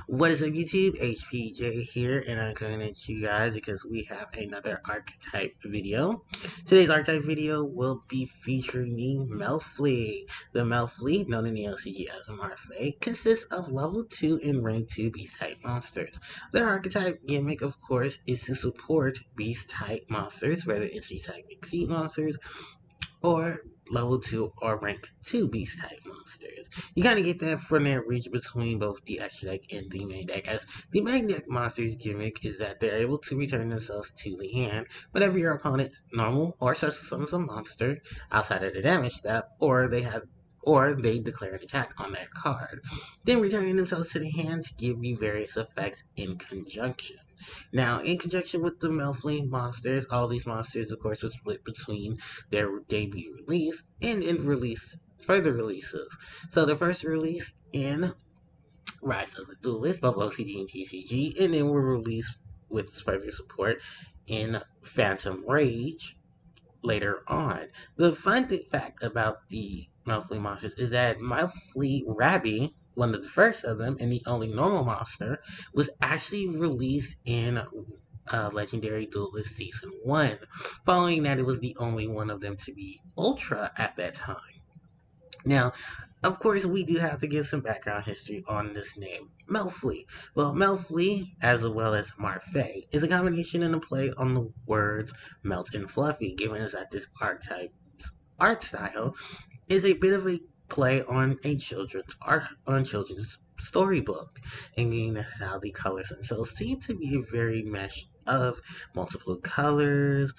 What is up YouTube? HPJ here, and I'm coming at you guys because we have another Archetype video. Today's Archetype video will be featuring Melflee. The Melflee, known in the LCG as Marfad, consists of level 2 and rank 2 beast-type monsters. Their Archetype gimmick, of course, is to support beast-type monsters, whether it's beast-type exceed monsters, or level 2 or rank 2 beast type monsters. You kind of get that from that reach between both the extra deck and the main deck, as the main deck monster's gimmick is that they're able to return themselves to the hand whenever your opponent normal or special summons a monster outside of the damage step, or they declare an attack on that card, then returning themselves to the hand to give you various effects in conjunction. Now, in conjunction with the Melflee monsters, all these monsters, of course, were split between their debut release and in further releases. So the first release in Rise of the Duelist, both OCG and TCG, and then were released with further support in Phantom Rage later on. The fun fact about the Melflee monsters is that Melflee Rabby, one of the first of them and the only normal monster, was actually released in Legendary Duelist Season 1. Following that, it was the only one of them to be Ultra at that time. Now, of course, we do have to give some background history on this name, Melflee. Well, Melflee, as well as Marfad, is a combination and a play on the words melt and fluffy, given us that this archetype art style is a bit of a play on a children's storybook, and meaning that how the colors themselves seem to be a very mesh of multiple colors,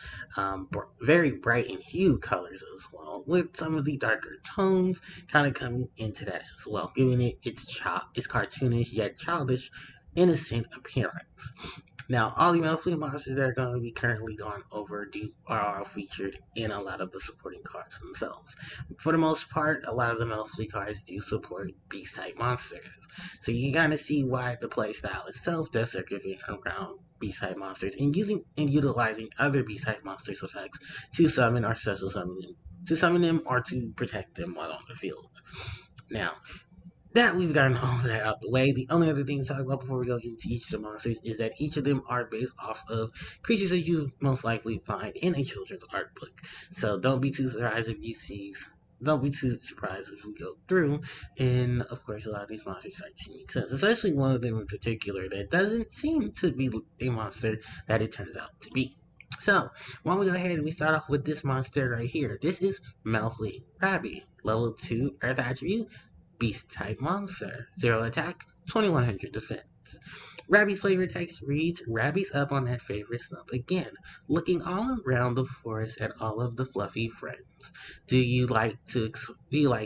very bright and hue colors as well, with some of the darker tones kind of coming into that as well, giving it its cartoonish yet childish, innocent appearance. Now, all the Melflee monsters that are going to be currently gone over are all featured in a lot of the supporting cards themselves. For the most part, a lot of the Melflee cards do support beast-type monsters. So you kind of see why the playstyle itself does circulate around beast-type monsters and utilizing other beast-type monsters effects to summon or special summon them or to protect them while on the field. Now, that we've gotten all of that out the way, the only other thing to talk about before we go into each of the monsters is that each of them are based off of creatures that you most likely find in a children's art book. So don't be too surprised if you see. Don't be too surprised if we go through, and of course, a lot of these monsters start to make sense. Especially one of them in particular that doesn't seem to be a monster that it turns out to be. So, why don't we go ahead and we start off with this monster right here. This is Melflee Rabby, level 2 Earth attribute, beast-type monster. 0 attack, 2100 defense. Rabby's flavor text reads, Rabby's up on that favorite snub again, looking all around the forest at all of the fluffy friends. Do you like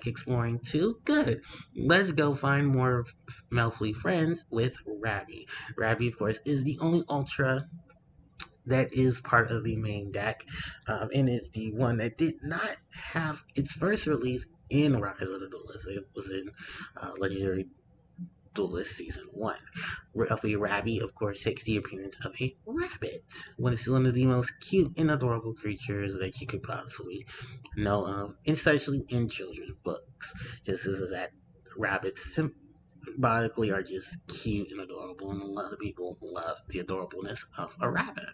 exploring too? Good. Let's go find more Melflee friends with Rabby. Rabby, of course, is the only Ultra that is part of the main deck, and is the one that did not have its first release in Rise of the Duelist. It was in Legendary Duelist Season 1. Melflee Rabby, of course, takes the appearance of a rabbit. It's one of the most cute and adorable creatures that you could possibly know of, especially in children's books. Just as that rabbits symbolically are just cute and adorable, and a lot of people love the adorableness of a rabbit.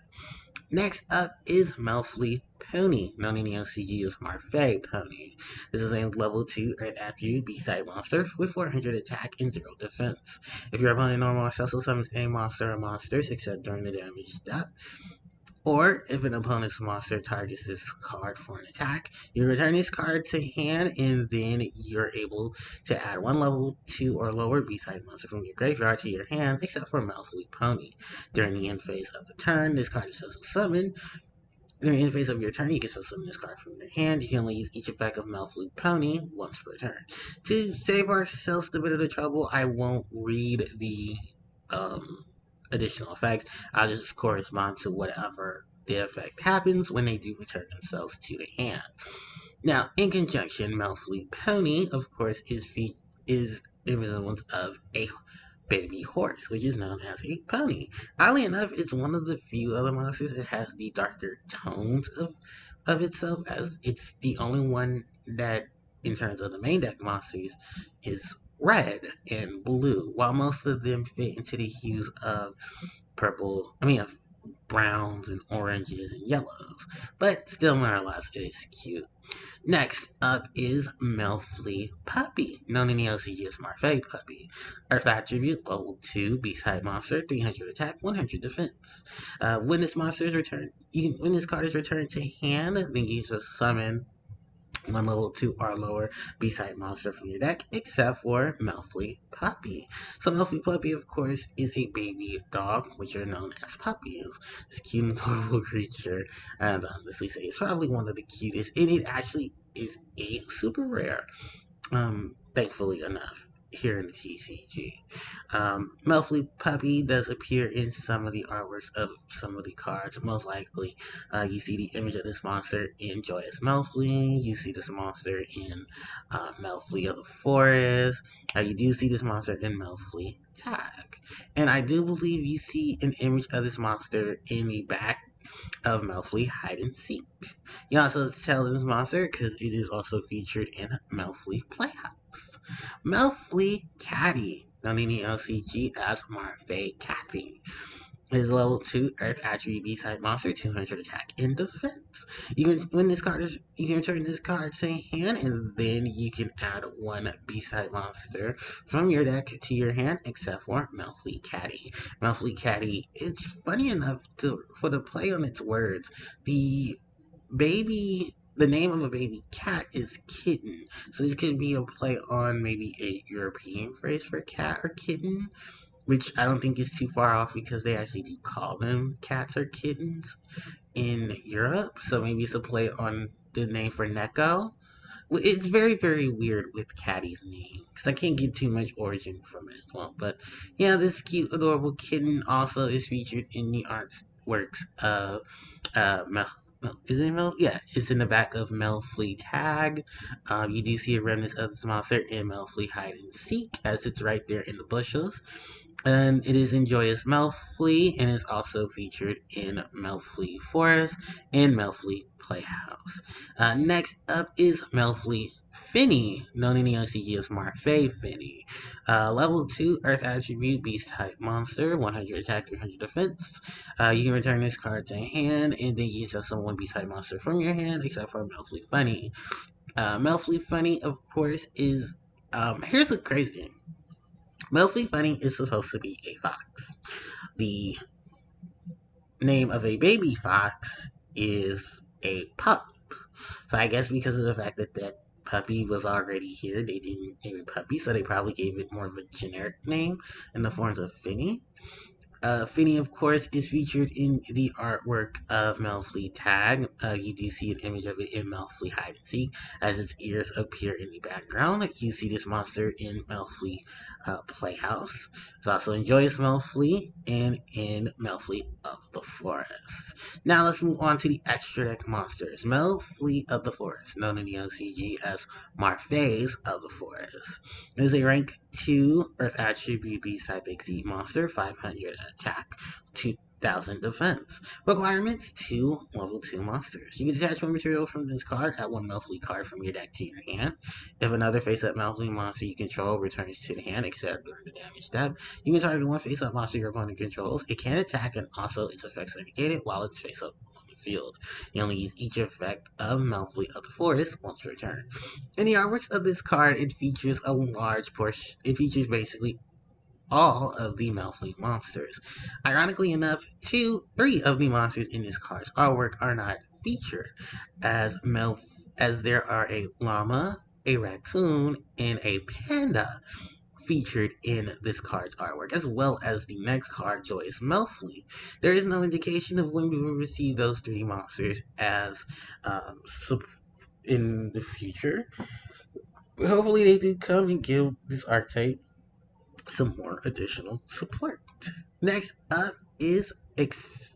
Next up is Melflee Pony, known in the LCG as Marfad Pony. This is a level 2 Earth attribute B-side monster with 400 attack and 0 defense. If your opponent normal or special summons a monster or monsters except during the damage step, or if an opponent's monster targets this card for an attack, you return this card to hand, and then you're able to add one level 2 or lower B-side monster from your graveyard to your hand, except for Melflee Pony. During the end phase of the turn, this card is special summoned. During the end phase of your turn, you can special summon this card from your hand. You can only use each effect of Melflee Pony once per turn. To save ourselves a bit of the trouble, I won't read the additional effects. I'll just correspond to whatever the effect happens when they do return themselves to the hand. Now, in conjunction, Melflee Pony, of course, is the resemblance of a baby horse, which is known as a pony. Oddly enough, it's one of the few other monsters that has the darker tones of itself, as it's the only one that, in terms of the main deck monsters, is red and blue, while most of them fit into the hues of of browns and oranges and yellows, but still more or less it is cute. Next up is Melflee Puppy, known in the OCG as Marfad Puppy. Earth attribute, level 2, Beast-type monster, 300 attack, 100 defense. When this card is returned to hand, then you just summon one level 2 or lower B-side monster from your deck, except for Melflee Puppy. So Melflee Puppy, of course, is a baby dog, which are known as puppies. It's a cute and adorable creature, and honestly say it's probably one of the cutest, and it actually is a super rare, thankfully enough, here in the TCG. Melflee Puppy does appear in some of the artworks of some of the cards. Most likely, you see the image of this monster in Joyous Melflee. You see this monster in Melflee of the Forest. You do see this monster in Melflee Tag. And I do believe you see an image of this monster in the back of Melflee Hide and Seek. You can also tell this monster because it is also featured in Melflee Playhouse. Melflee Caddy, known in the LCG as Marfad Cathy, is level 2 Earth attribute B-side monster, 200 attack and defense. You can return this card to hand, and then you can add one B-side monster from your deck to your hand, except for Melflee Caddy. Melflee Caddy, it's funny enough for the play on its words. The name of a baby cat is kitten. So this could be a play on maybe a European phrase for cat or kitten, which I don't think is too far off because they actually do call them cats or kittens in Europe. So maybe it's a play on the name for Neko. Well, it's very, very weird with Caddy's name because I can't get too much origin from it as well. But yeah, this cute, adorable kitten also is featured in the artworks of is it Mel? Yeah, it's in the back of Melflee Tag. You do see a remnant of this monster in Melflee Hide and Seek, as it's right there in the bushes. And it is in Joyous Melflee, and is also featured in Melflee Forest and Melflee Playhouse. Next up is Melflee Finney, known in the OCG as Marfad Finney. Level 2, Earth Attribute, Beast type monster, 100 attack, 300 defense. You can return this card to hand, and then use just one Beast type monster from your hand, except for Melflee Finney. Melflee Finney, of course, is. Here's the crazy thing. Melflee Finney is supposed to be a fox. The name of a baby fox is a pup. So I guess because of the fact that that puppy was already here, they didn't name it puppy, so they probably gave it more of a generic name in the forms of Finney. Finney, of course, is featured in the artwork of Melflee Tag. You do see an image of it in Melflee Hide and Seek, as its ears appear in the background. You see this monster in Melflee Playhouse. It's also in Joyous Melflee and in Melflee of the Forest. Now let's move on to the extra deck monsters. Melflee of the Forest, known in the OCG as Marfad of the Forest. It is a rank 2 Earth Attribute Beast type Exceed monster, 500 attack, 2000 defense. Requirements: 2 level 2 monsters. You can detach one material from this card, add one Melflee card from your deck to your hand. If another face-up Melflee monster you control returns to the hand, except during the damage step, you can target one face-up monster your opponent controls. It can attack, and also its effects are negated while it's face-up on the field. You only use each effect of Melflee of the Forest once per turn. In the artworks of this card, it features a large portion. It features basically all of the Melflee monsters. Ironically enough, 3 of the monsters in this card's artwork are not featured, as there are a llama, a raccoon, and a panda featured in this card's artwork, as well as the next card, Joyous Melflee. There is no indication of when we will receive those 3 monsters as in the future. But hopefully they do come and give this archetype some more additional support. Next up is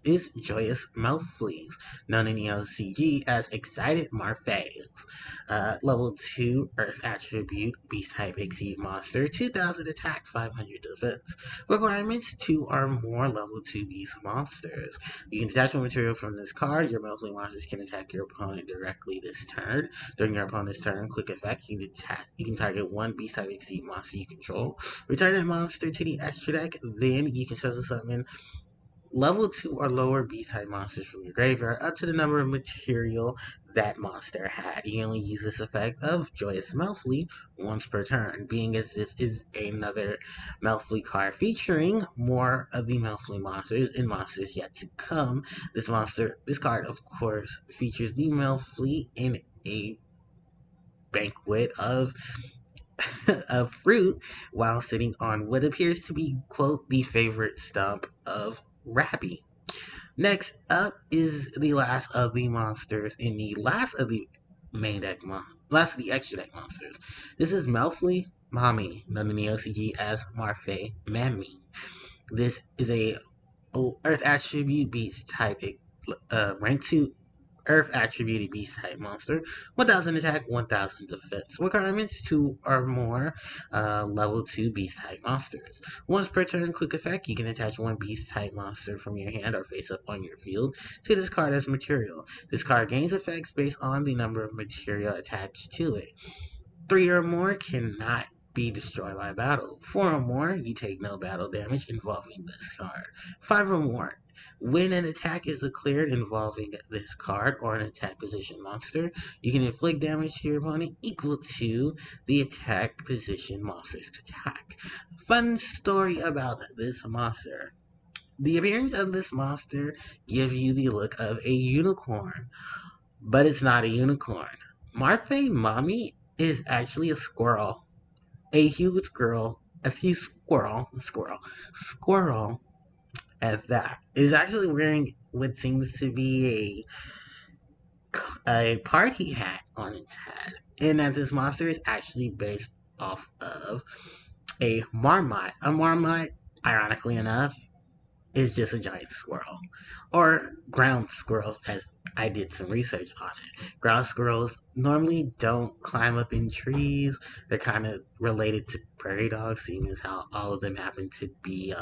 is Joyous Melflees, known in the LCG as Excited Marfads. Level 2 Earth Attribute Beast Type Exceed Monster, 2000 attack, 500 defense. Requirements: 2 or more level 2 beast monsters. You can detach one material from this card. Your Melflee monsters can attack your opponent directly this turn. During your opponent's turn, quick effect, you can target one beast type exceed monster you control. Return that monster to the extra deck, then you can special summon level 2 or lower beast-type monsters from your graveyard up to the number of material that monster had. You can only use this effect of Joyous Melflee once per turn, being as this is another Melflee card featuring more of the Melflee monsters and monsters yet to come. This card, of course, features the Melflee in a banquet of of fruit while sitting on what appears to be, quote, the favorite stump of Rappy. Next up is the last of the monsters in the last of the last of the extra deck monsters. This is Melflee Mommy, known in the OCG as Marfad Mammy. This is a Earth attribute beast type rank 2 Earth attributed beast type monster. 1000 attack, 1000 defense. Requirements: 2 or more level 2 beast type monsters. Once per turn, quick effect, you can attach one beast type monster from your hand or face up on your field to this card as material. This card gains effects based on the number of material attached to it. 3 or more cannot be destroyed by battle. 4 or more, you take no battle damage involving this card. 5 or more, when an attack is declared involving this card or an attack position monster, you can inflict damage to your opponent equal to the attack position monster's attack. Fun story about this monster. The appearance of this monster gives you the look of a unicorn, but it's not a unicorn. Marfad Mommy is actually a squirrel. A huge squirrel at that. Is actually wearing what seems to be a party hat on its head. And that this monster is actually based off of a marmot. A marmot, ironically enough, is just a giant squirrel. Or ground squirrels, as I did some research on it. Ground squirrels normally don't climb up in trees. They're kind of related to prairie dogs, seeing as how all of them happen to be,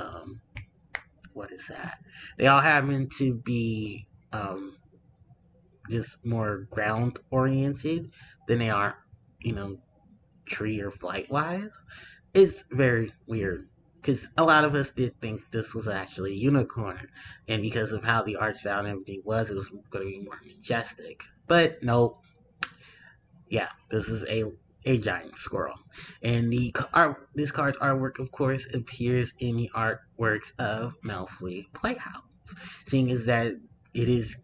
what is that? They all happen to be, just more ground oriented than they are, you know, tree or flight wise. It's very weird because a lot of us did think this was actually a unicorn, and because of how the art style and everything was, it was going to be more majestic. But no, yeah, this is a giant squirrel, and this card's artwork, of course, appears in the artworks of Melflee Playhouse, seeing as that it is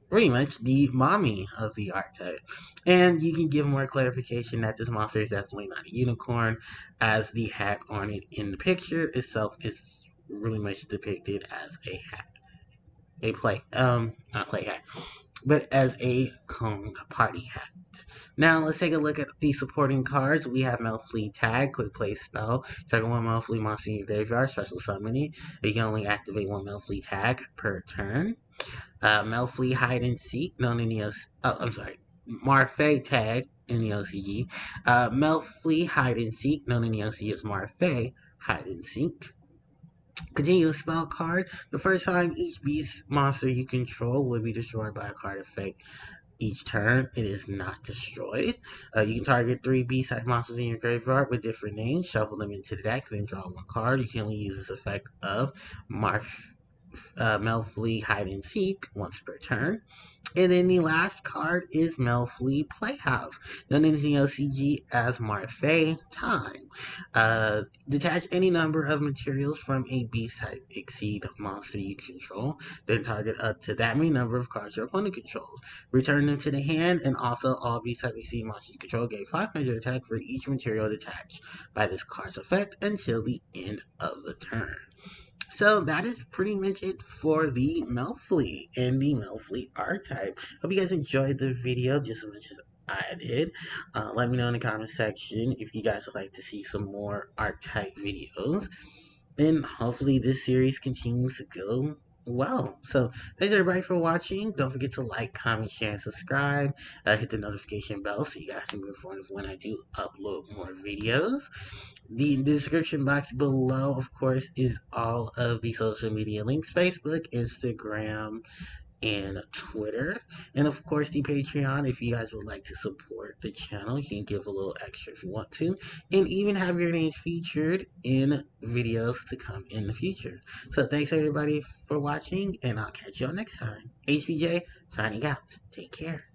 pretty much the mommy of the archetype. And you can give more clarification that this monster is definitely not a unicorn, as the hat on it in the picture itself is really much depicted as a hat. Not play hat, but as a coned party hat. Now let's take a look at the supporting cards. We have Melflee Tag, quick play spell. Target one Melflee monster in your graveyard, special summoning. You can only activate one Melflee Tag per turn. Melflee Hide and Seek, known in the Marfad Tag in the OCG. Melflee Hide and Seek, known in the OCG as Marfad Hide and Seek. Continuous spell card. The first time each beast monster you control will be destroyed by a card effect each turn. It is not destroyed. You can target 3 beast-type monsters in your graveyard with different names, shuffle them into the deck, then draw one card. You can only use this effect of Melflee Hide and Seek once per turn. And then the last card is Melflee Playhouse, known in the OCG as Marfad Time. Detach any number of materials from a beast type exceed monster you control, then target up to that many number of cards your opponent controls. Return them to the hand, and also all beast type exceed monsters you control get 500 attack for each material detached by this card's effect until the end of the turn. So that is pretty much it for the Melflee and the Melflee archetype. Hope you guys enjoyed the video just as much as I did. Let me know in the comment section if you guys would like to see some more archetype videos. And hopefully this series continues to go well. So thanks everybody for watching. Don't forget to like, comment, share, and subscribe. Hit the notification bell so you guys can be informed when I do upload more videos. The description box below, of course, is all of the social media links: Facebook, Instagram, and Twitter. And of course, the Patreon. If you guys would like to support the channel, you can give a little extra if you want to, and even have your name featured in videos to come in the future. So thanks everybody for watching, and I'll catch y'all next time. HBJ signing out. Take care.